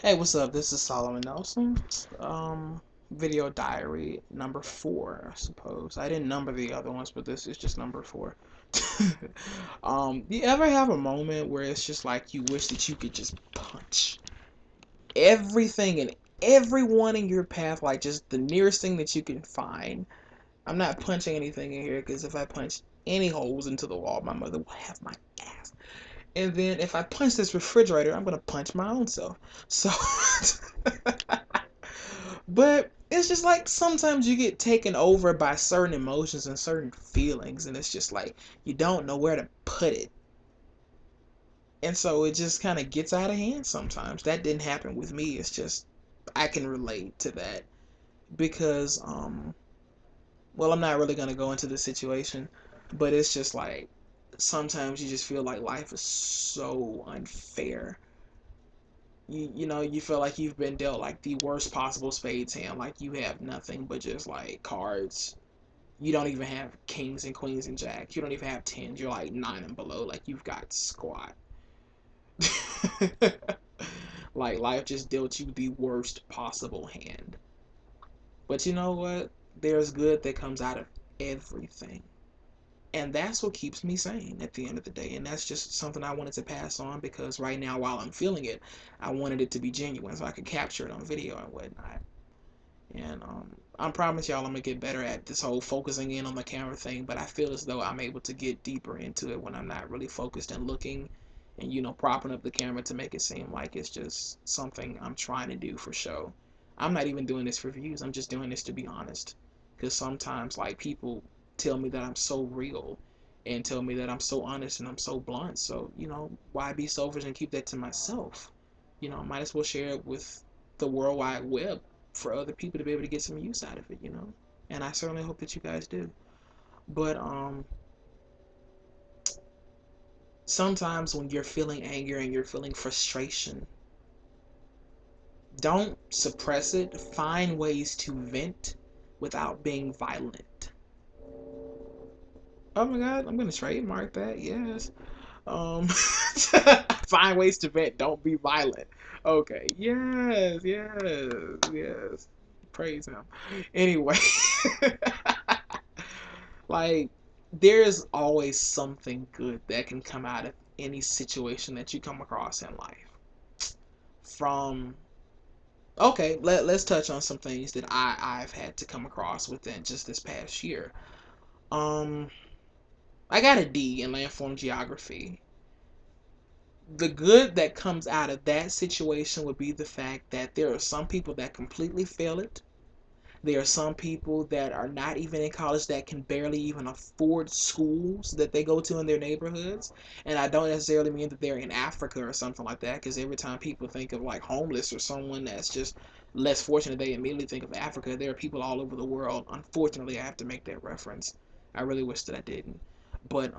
Hey, what's up? This is Solomon Nelson. Video diary number 4, I suppose. I didn't number the other ones, but this is just number 4. You ever have a moment where it's just like you wish that you could just punch everything and everyone in your path, like just the nearest thing that you can find? I'm not punching anything in here because if I punch any holes into the wall, my mother will have my ass. And then if I punch this refrigerator, I'm gonna punch my own self. So, but it's just like sometimes you get taken over by certain emotions and certain feelings, and it's just like you don't know where to put it. And so it just kind of gets out of hand sometimes. That didn't happen with me. It's just I can relate to that because well, I'm not really gonna go into the situation, but it's just like sometimes you just feel like life is so unfair. You feel like you've been dealt like the worst possible spades hand, like you have nothing but just like cards. You don't even have kings and queens and jacks. You don't even have tens. You're like nine and below. Like you've got squat. Like life just dealt you the worst possible hand. But you know what? There's good that comes out of everything. And that's what keeps me sane at the end of the day. And that's just something I wanted to pass on because right now, while I'm feeling it, I wanted it to be genuine so I could capture it on video and whatnot. And I promise y'all I'm gonna get better at this whole focusing in on the camera thing, but I feel as though I'm able to get deeper into it when I'm not really focused and looking and propping up the camera to make it seem like it's just something I'm trying to do for show. I'm not even doing this for views. I'm just doing this to be honest. Because sometimes like people tell me that I'm so real and tell me that I'm so honest and I'm so blunt. So, why be selfish and keep that to myself? I might as well share it with the World Wide Web for other people to be able to get some use out of it. And I certainly hope that you guys do. But sometimes when you're feeling anger and you're feeling frustration, don't suppress it. Find ways to vent without being violent. Oh my god, I'm gonna trademark that. Yes. Um, find ways to vent. Don't be violent. Okay. Yes. Yes. Yes. Praise him. Anyway, like there's always something good that can come out of any situation that you come across in life. From okay, let's touch on some things that I've had to come across within just this past year. Um, I got a D in landform geography. The good that comes out of that situation would be the fact that there are some people that completely fail it. There are some people that are not even in college that can barely even afford schools that they go to in their neighborhoods. And I don't necessarily mean that they're in Africa or something like that, because every time people think of like homeless or someone that's just less fortunate, they immediately think of Africa. There are people all over the world. Unfortunately, I have to make that reference. I really wish that I didn't. But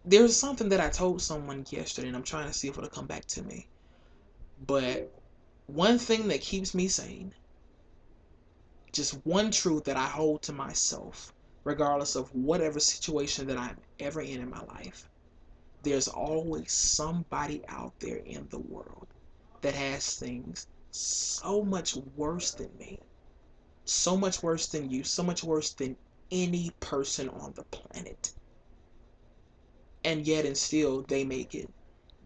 there's something that I told someone yesterday, and I'm trying to see if it'll come back to me. But one thing that keeps me sane, just one truth that I hold to myself, regardless of whatever situation that I'm ever in my life, there's always somebody out there in the world that has things so much worse than me, so much worse than you, so much worse than any person on the planet. And yet and still they make it.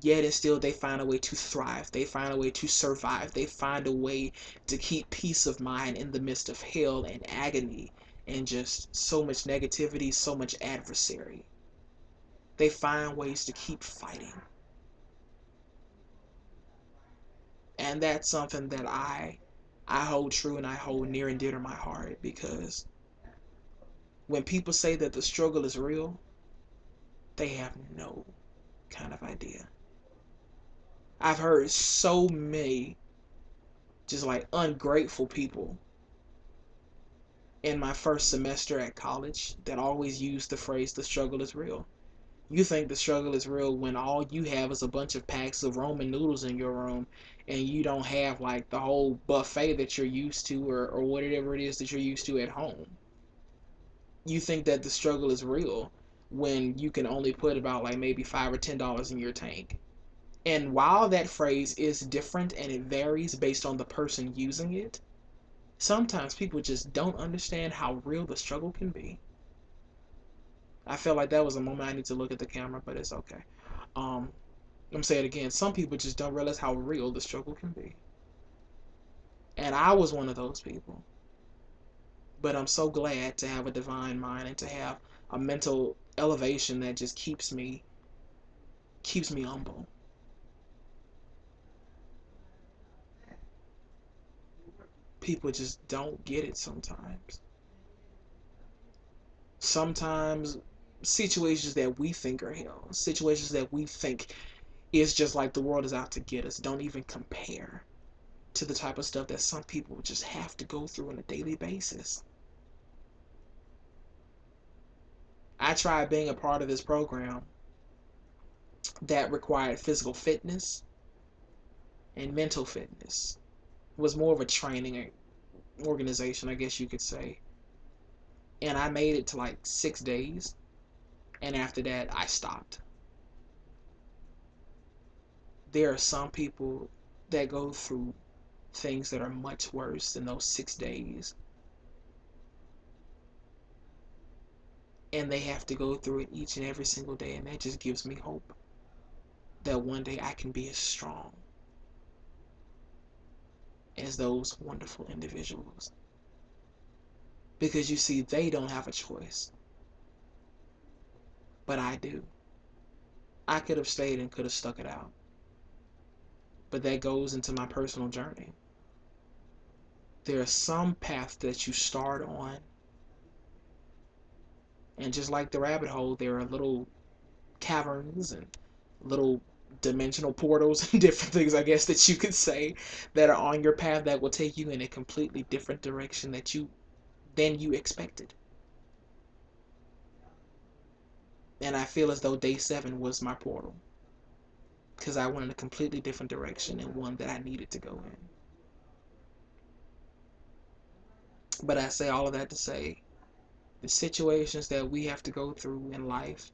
Yet and still they find a way to thrive. They find a way to survive. They find a way to keep peace of mind in the midst of hell and agony and just so much negativity, so much adversary. They find ways to keep fighting. And that's something that I hold true and I hold near and dear to my heart, because when people say that the struggle is real, they have no kind of idea. I've heard so many just like ungrateful people in my first semester at college that always use the phrase the struggle is real. You think the struggle is real when all you have is a bunch of packs of ramen noodles in your room and you don't have like the whole buffet that you're used to, or whatever it is that you're used to at home. You think that the struggle is real when you can only put about like maybe $5 or $10 in your tank. And while that phrase is different and it varies based on the person using it, sometimes people just don't understand how real the struggle can be. I feel like that was a moment I need to look at the camera, but it's okay. I'm gonna say it again. Some people just don't realize how real the struggle can be. And I was one of those people. But I'm so glad to have a divine mind and to have a mental elevation that just keeps me humble. People just don't get it sometimes. Sometimes situations that we think are hell, situations that we think is just like the world is out to get us, don't even compare to the type of stuff that some people just have to go through on a daily basis. I tried being a part of this program that required physical fitness and mental fitness. It was more of a training organization, I guess you could say. And I made it to like 6 days, and after that, I stopped. There are some people that go through things that are much worse than those 6 days, and they have to go through it each and every single day, and that just gives me hope that one day I can be as strong as those wonderful individuals. Because you see, they don't have a choice, but I do. I could have stayed and could have stuck it out, but that goes into my personal journey. There are some paths that you start on, and just like the rabbit hole, there are little caverns and little dimensional portals and different things, I guess, that you could say, that are on your path that will take you in a completely different direction than you expected. And I feel as though day 7 was my portal, because I went in a completely different direction and one that I needed to go in. But I say all of that to say, the situations that we have to go through in life,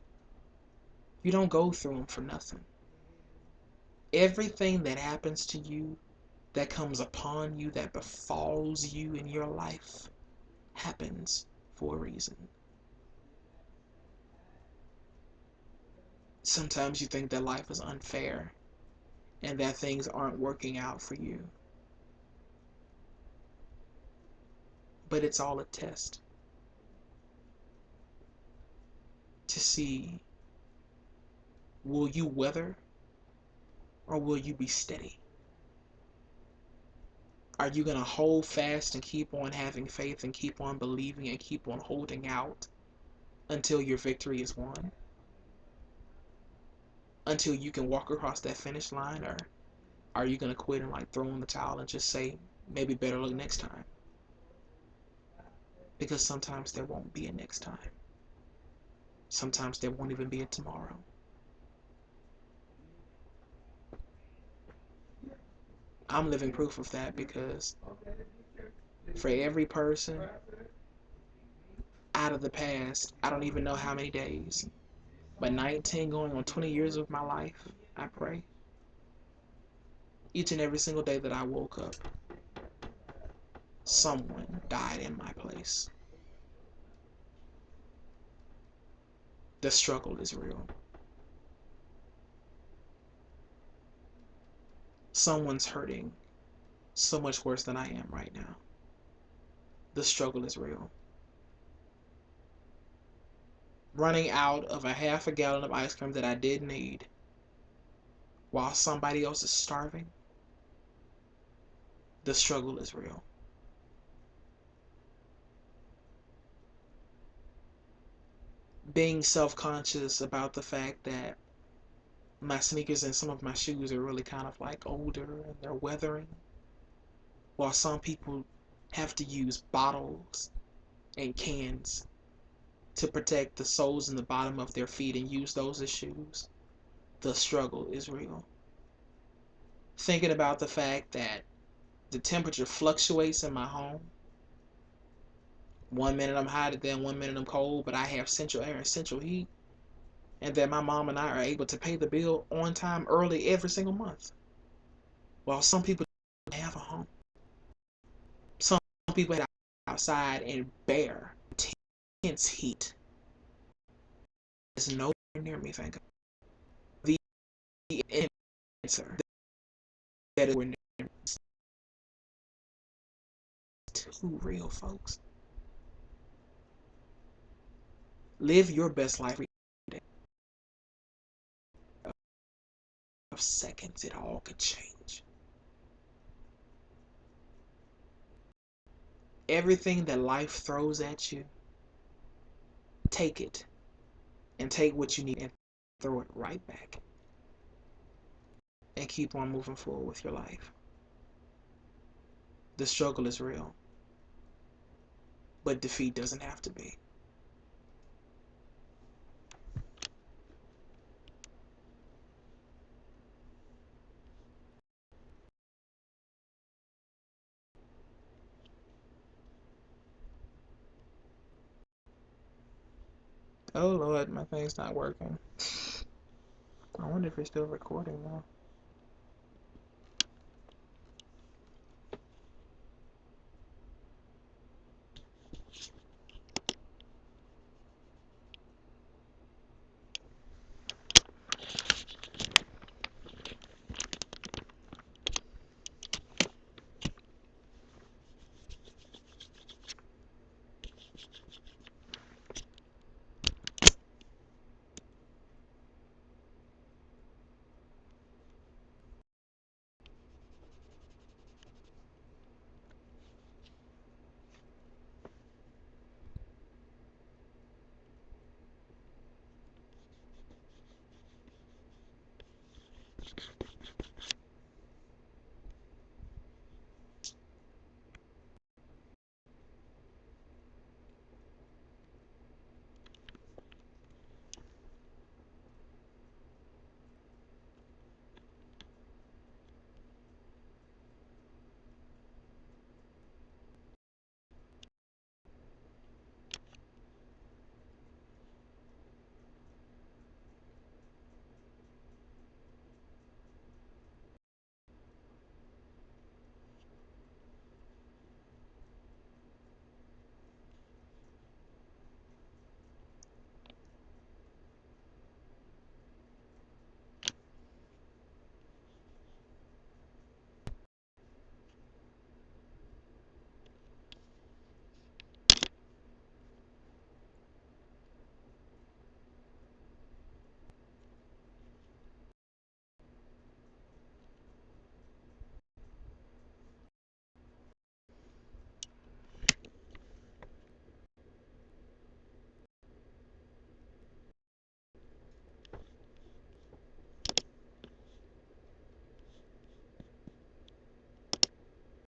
you don't go through them for nothing. Everything that happens to you, that comes upon you, that befalls you in your life, happens for a reason. Sometimes you think that life is unfair and that things aren't working out for you. But it's all a test to see, will you weather or will you be steady? Are you going to hold fast and keep on having faith and keep on believing and keep on holding out until your victory is won? Until you can walk across that finish line? Or are you going to quit and like throw in the towel and just say, maybe better luck next time? Because sometimes there won't be a next time. Sometimes there won't even be a tomorrow. I'm living proof of that, because for every person out of the past, I don't even know how many days, but 19 going on 20 years of my life, I pray each and every single day that I woke up, someone died in my place. The struggle is real. Someone's hurting so much worse than I am right now. The struggle is real. Running out of a half a gallon of ice cream that I did need while somebody else is starving, the struggle is real. Being self-conscious about the fact that my sneakers and some of my shoes are really kind of like older and they're weathering, while some people have to use bottles and cans to protect the soles in the bottom of their feet and use those as shoes. The struggle is real. Thinking about the fact that the temperature fluctuates in my home. One minute I'm hot, then one minute I'm cold, but I have central air and central heat. and that my mom and I are able to pay the bill on time early every single month. While some people don't have a home. Some people have outside and bear intense heat. There's nowhere near me, thank God. The answer that is near me. Too real, folks. Live your best life every day. Of seconds, it all could change. Everything that life throws at you, take it and take what you need and throw it right back and keep on moving forward with your life. The struggle is real, but defeat doesn't have to be. Oh Lord, my thing's not working. I wonder if it's still recording now.